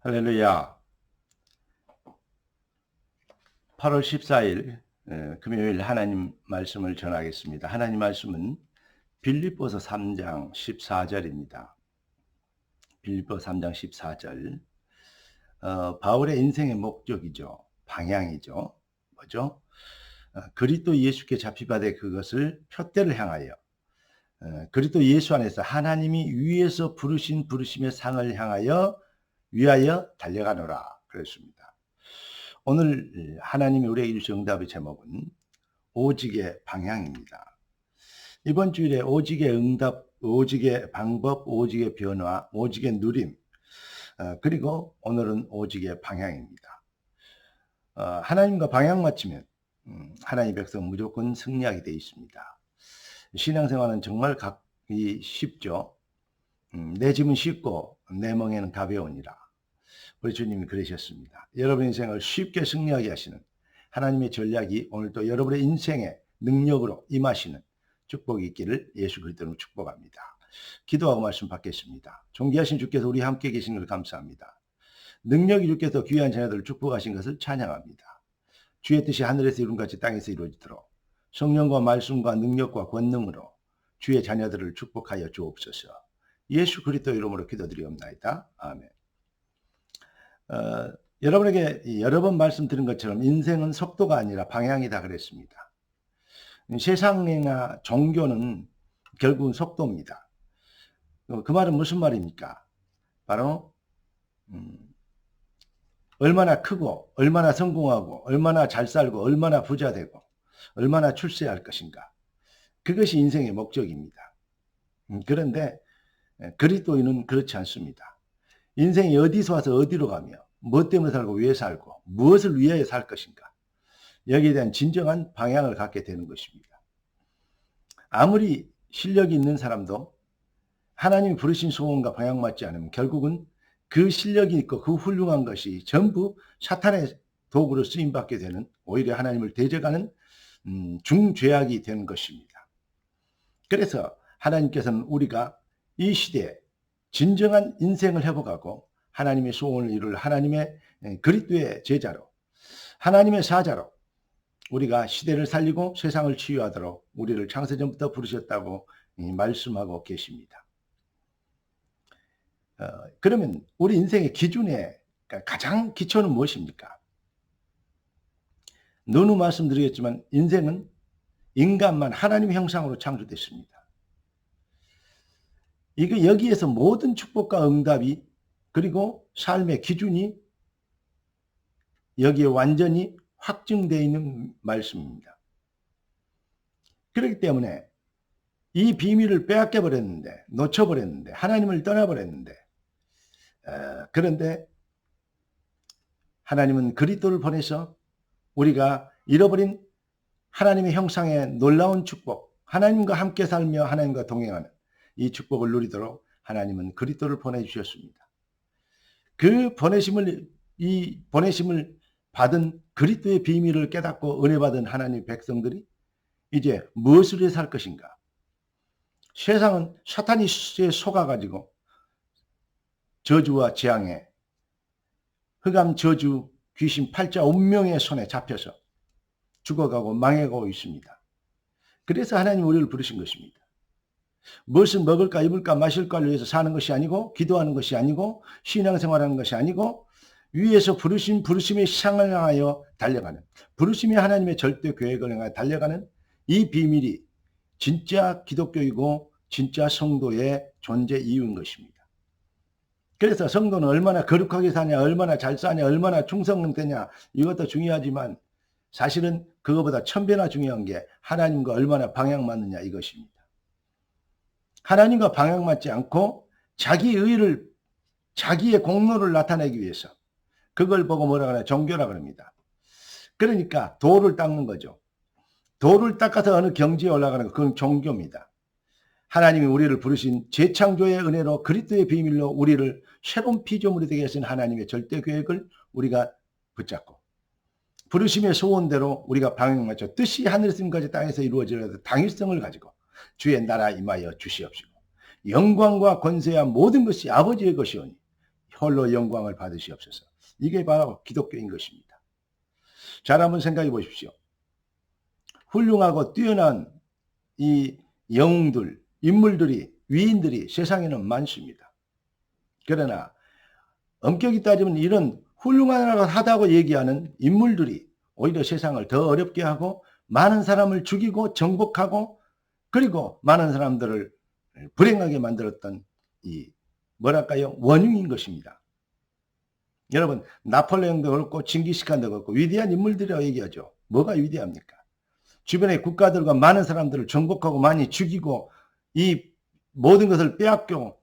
할렐루야. 8월 14일 금요일 하나님 말씀을 전하겠습니다. 하나님 말씀은 빌립보서 3장 14절입니다. 빌립보서 3장 14절. 바울의 인생의 목적이죠. 방향이죠. 뭐죠? 그리스도 예수께 잡히바되 그것을 표대를 향하여 그리스도 예수 안에서 하나님이 위에서 부르신 부르심의 상을 향하여 위하여 달려가노라 그랬습니다. 오늘 하나님이 우리에게 주신 응답의 제목은 오직의 방향입니다. 이번 주일에 오직의 응답, 오직의 방법, 오직의 변화, 오직의 누림, 그리고 오늘은 오직의 방향입니다. 하나님과 방향 맞추면 하나님의 백성 무조건 승리하게 되어 있습니다. 신앙생활은 정말 갖기 쉽죠. 내 짐은 쉽고 내 멍에는 가벼우니라. 우리 주님이 그러셨습니다. 여러분의 인생을 쉽게 승리하게 하시는 하나님의 전략이 오늘도 여러분의 인생의 능력으로 임하시는 축복이 있기를 예수 그리스도로 축복합니다. 기도하고 말씀 받겠습니다. 존귀하신 주께서 우리 함께 계신 걸 감사합니다. 능력이 주께서 귀한 자녀들을 축복하신 것을 찬양합니다. 주의 뜻이 하늘에서 이룬같이 땅에서 이루어지도록 성령과 말씀과 능력과 권능으로 주의 자녀들을 축복하여 주옵소서. 예수 그리스도 이름으로 기도드리옵나이다. 아멘. 여러분에게 여러 번 말씀드린 것처럼 인생은 속도가 아니라 방향이다 그랬습니다. 세상이나 종교는 결국은 속도입니다. 그 말은 무슨 말입니까? 바로 얼마나 크고 얼마나 성공하고 얼마나 잘 살고 얼마나 부자 되고 얼마나 출세할 것인가. 그것이 인생의 목적입니다. 그런데 그리스도인은 그렇지 않습니다. 인생이 어디서 와서 어디로 가며 무엇 때문에 살고 왜 살고 무엇을 위하여 살 것인가. 여기에 대한 진정한 방향을 갖게 되는 것입니다. 아무리 실력이 있는 사람도 하나님이 부르신 소원과 방향 맞지 않으면 결국은 그 실력이 있고 그 훌륭한 것이 전부 사탄의 도구로 쓰임받게 되는, 오히려 하나님을 대적하는 중죄악이 되는 것입니다. 그래서 하나님께서는 우리가 이 시대에 진정한 인생을 회복하고 하나님의 소원을 이룰 하나님의 그리스도의 제자로, 하나님의 사자로 우리가 시대를 살리고 세상을 치유하도록 우리를 창세전부터 부르셨다고 말씀하고 계십니다. 그러면 우리 인생의 기준의 가장 기초는 무엇입니까? 누누 말씀드리겠지만 인생은 인간만 하나님의 형상으로 창조됐습니다. 이게 여기에서 모든 축복과 응답이 그리고 삶의 기준이 여기에 완전히 확증되어 있는 말씀입니다. 그렇기 때문에 이 비밀을 빼앗겨 버렸는데, 놓쳐버렸는데, 하나님을 떠나버렸는데, 그런데 하나님은 그리스도를 보내서 우리가 잃어버린 하나님의 형상의 놀라운 축복, 하나님과 함께 살며 하나님과 동행하는 이 축복을 누리도록 하나님은 그리스도를 보내주셨습니다. 그 보내심을 받은 그리스도의 비밀을 깨닫고 은혜 받은 하나님의 백성들이 이제 무엇을 위해 살 것인가? 세상은 사탄이 속아가지고 저주와 재앙에 흑암 저주 귀신 팔자 운명의 손에 잡혀서 죽어가고 망해가고 있습니다. 그래서 하나님 우리를 부르신 것입니다. 무엇을 먹을까 입을까 마실까를 위해서 사는 것이 아니고, 기도하는 것이 아니고, 신앙생활하는 것이 아니고, 위에서 부르신 부르심의 상을 향하여 달려가는, 부르심의 하나님의 절대 계획을 향하여 달려가는 이 비밀이 진짜 기독교이고 진짜 성도의 존재 이유인 것입니다. 그래서 성도는 얼마나 거룩하게 사냐, 얼마나 잘 사냐, 얼마나 충성되냐, 이것도 중요하지만 사실은 그것보다 천배나 중요한 게 하나님과 얼마나 방향 맞느냐 이것입니다. 하나님과 방향 맞지 않고 자기 의를, 자기의 공로를 나타내기 위해서 그걸 보고 뭐라 그러냐, 종교라 그럽니다. 그러니까 도를 닦는 거죠. 도를 닦아서 어느 경지에 올라가는 거, 그건 종교입니다. 하나님이 우리를 부르신 재창조의 은혜로 그리스도의 비밀로 우리를 새로운 피조물이 되게 하신 하나님의 절대 계획을 우리가 붙잡고 부르심의 소원대로 우리가 방향 맞춰 뜻이 하늘에서 임까지 땅에서 이루어지는 당위성을 가지고 주의 나라 임하여 주시옵시고 영광과 권세와 모든 것이 아버지의 것이오니 홀로 영광을 받으시옵소서. 이게 바로 기독교인 것입니다. 잘 한번 생각해 보십시오. 훌륭하고 뛰어난 이 영웅들, 인물들이, 위인들이 세상에는 많습니다. 그러나 엄격히 따지면 이런 훌륭하다고 얘기하는 인물들이 오히려 세상을 더 어렵게 하고 많은 사람을 죽이고 정복하고 그리고 많은 사람들을 불행하게 만들었던 이 뭐랄까요? 원흉인 것입니다. 여러분, 나폴레옹도 그렇고 징기스칸도 그렇고 위대한 인물들이라고 얘기하죠. 뭐가 위대합니까? 주변의 국가들과 많은 사람들을 정복하고 많이 죽이고 이 모든 것을 빼앗겨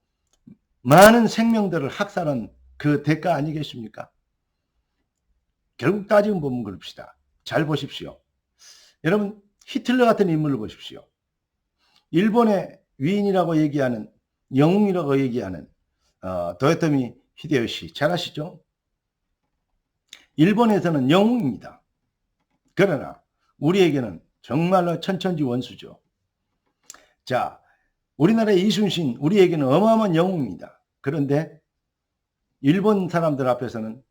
많은 생명들을 학살한 그 대가 아니겠습니까? 결국 따지고 보면 그럽시다. 잘 보십시오. 여러분, 히틀러 같은 인물을 보십시오. 일본의 위인이라고 얘기하는, 영웅이라고 얘기하는 도요토미 히데요시 잘 아시죠? 일본에서는 영웅입니다. 그러나 우리에게는 정말로 천천지 원수죠. 자, 우리나라의 이순신 우리에게는 어마어마한 영웅입니다. 그런데 일본 사람들 앞에서는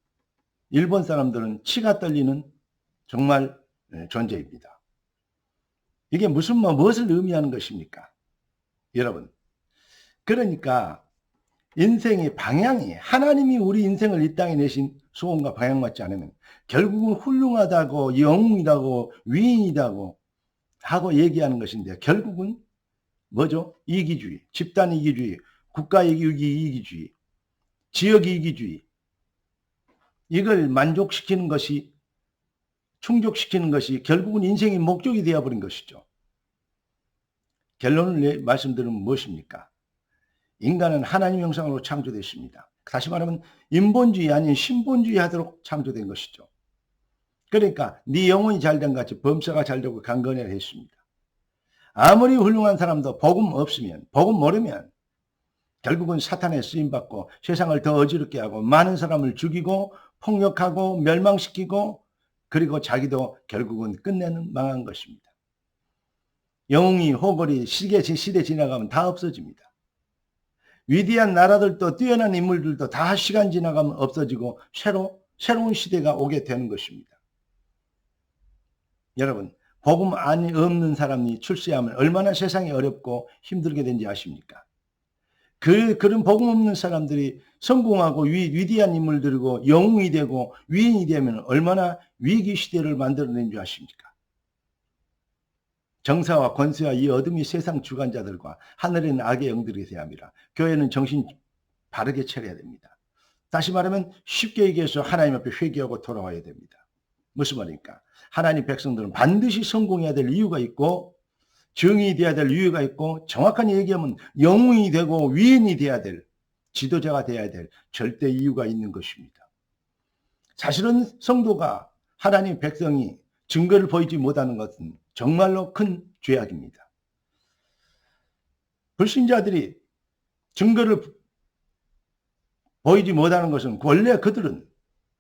일본 사람들은 치가 떨리는 정말 존재입니다. 이게 무엇을 의미하는 것입니까? 여러분, 그러니까 인생의 방향이 하나님이 우리 인생을 이 땅에 내신 소원과 방향 맞지 않으면 결국은 훌륭하다고 영웅이라고 위인이라고 하고 얘기하는 것인데 결국은 뭐죠? 이기주의, 집단 이기주의, 국가 이기주의, 지역 이기주의 이걸 만족시키는 것이 충족시키는 것이 결국은 인생의 목적이 되어버린 것이죠. 결론을 말씀드리면 무엇입니까? 인간은 하나님 형상으로 창조됐습니다. 다시 말하면 인본주의 아닌 신본주의 하도록 창조된 것이죠. 그러니까 네 영혼이 잘된 같이 범사가 잘되고 강건해야 했습니다. 아무리 훌륭한 사람도 복음 없으면 복음 모르면 결국은 사탄에 쓰임받고 세상을 더 어지럽게 하고 많은 사람을 죽이고 폭력하고 멸망시키고 그리고 자기도 결국은 끝내는 망한 것입니다. 영웅이 호걸이 시대 지나가면 다 없어집니다. 위대한 나라들도 뛰어난 인물들도 다 시간 지나가면 없어지고 새로운 시대가 오게 되는 것입니다. 여러분, 복음 안에 없는 사람이 출세하면 얼마나 세상이 어렵고 힘들게 되는지 아십니까? 그런 복음 없는 사람들이 성공하고 위대한 인물들이고 영웅이 되고 위인이 되면 얼마나 위기 시대를 만들어낸 줄 아십니까? 정사와 권세와 이 어둠이 세상 주관자들과 하늘에 있는 악의 영들이 되어야 합니다. 교회는 정신 바르게 차려야 됩니다. 다시 말하면 쉽게 얘기해서 하나님 앞에 회개하고 돌아와야 됩니다. 무슨 말입니까? 하나님 백성들은 반드시 성공해야 될 이유가 있고 정의이 되어야 될 이유가 있고 정확한 얘기하면 영웅이 되고 위인이 되어야 될 지도자가 되어야 될 절대 이유가 있는 것입니다. 사실은 성도가 하나님 백성이 증거를 보이지 못하는 것은 정말로 큰 죄악입니다. 불신자들이 증거를 보이지 못하는 것은 원래 그들은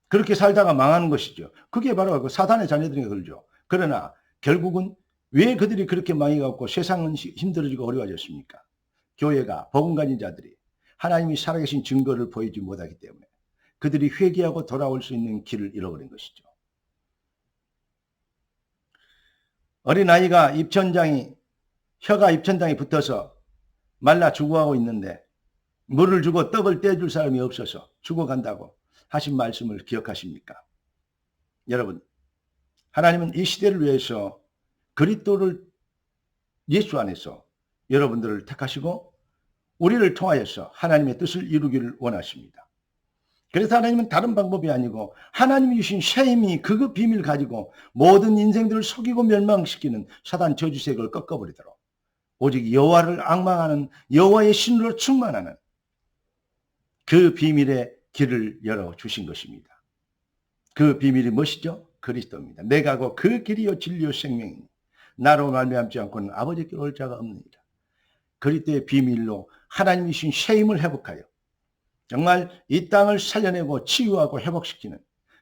그렇게 살다가 망하는 것이죠. 그게 바로 그 사단의 자녀들이 그러죠. 그러나 결국은 왜 그들이 그렇게 망해갖고 세상은 힘들어지고 어려워졌습니까? 교회가 복음 가진 자들이 하나님이 살아계신 증거를 보이지 못하기 때문에 그들이 회개하고 돌아올 수 있는 길을 잃어버린 것이죠. 어린아이가 혀가 입천장에 붙어서 말라 죽어가고 있는데 물을 주고 떡을 떼줄 사람이 없어서 죽어간다고 하신 말씀을 기억하십니까? 여러분, 하나님은 이 시대를 위해서 그리스도를 예수 안에서 여러분들을 택하시고 우리를 통하여서 하나님의 뜻을 이루기를 원하십니다. 그래서 하나님은 다른 방법이 아니고 하나님이 주신 새 힘이 그 비밀을 가지고 모든 인생들을 속이고 멸망시키는 사단 저주세력을 꺾어버리도록 오직 여호와를 앙망하는 여호와의 신으로 충만하는 그 비밀의 길을 열어주신 것입니다. 그 비밀이 무엇이죠? 그리스도입니다. 내가 곧 그 길이요 진리요 생명이니 나로 말미암지 않고는 아버지께 올 자가 없느니라. 그리스도의 비밀로 하나님이 주신 새 힘을 회복하여 정말 이 땅을 살려내고 치유하고 회복시키는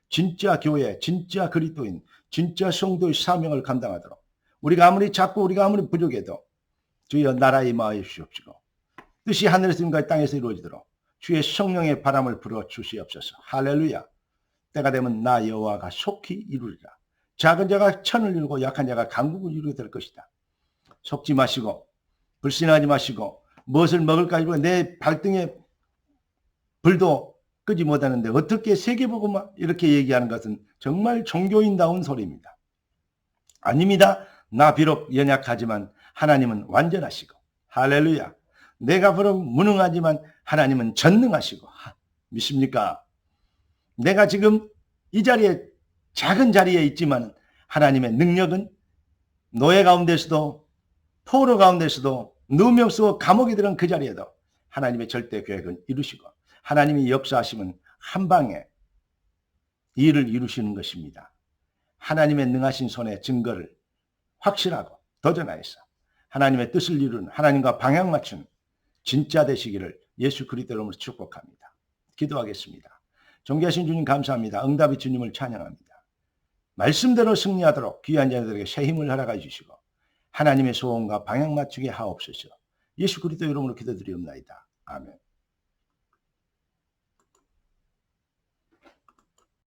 진짜 교회, 진짜 그리스도인, 진짜 성도의 사명을 감당하도록 우리가 아무리 작고 우리가 아무리 부족해도 주여 나라의 마음에 주시옵시고 뜻이 하늘에서 땅에서 이루어지도록 주의 성령의 바람을 불어 주시옵소서. 할렐루야. 때가 되면 나 여호와가 속히 이루리라. 작은 자가 천을 이루고 약한 자가 강국을 이루게 될 것이다. 속지 마시고 불신하지 마시고 무엇을 먹을까 이러고 내 발등에 불도 끄지 못하는데 어떻게 세계복음만 이렇게 얘기하는 것은 정말 종교인다운 소리입니다. 아닙니다. 나 비록 연약하지만 하나님은 완전하시고 할렐루야. 내가 비록 무능하지만 하나님은 전능하시고 믿습니까? 내가 지금 이 자리에 작은 자리에 있지만 하나님의 능력은 노예 가운데서도 포로 가운데서도 누명 쓰고 감옥에 들은 그 자리에도 하나님의 절대 계획은 이루시고 하나님이 역사하시면 한 방에 일을 이루시는 것입니다. 하나님의 능하신 손의 증거를 확실하고 도전하여서 하나님의 뜻을 이루는 하나님과 방향 맞춘 진짜 되시기를 예수 그리스도 이름으로 축복합니다. 기도하겠습니다. 존귀하신 주님 감사합니다. 응답의 주님을 찬양합니다. 말씀대로 승리하도록 귀한 자들에게 새 힘을 허락해 주시고 하나님의 소원과 방향 맞추게 하옵소서. 예수 그리스도 이름으로 기도드리옵나이다. 아멘.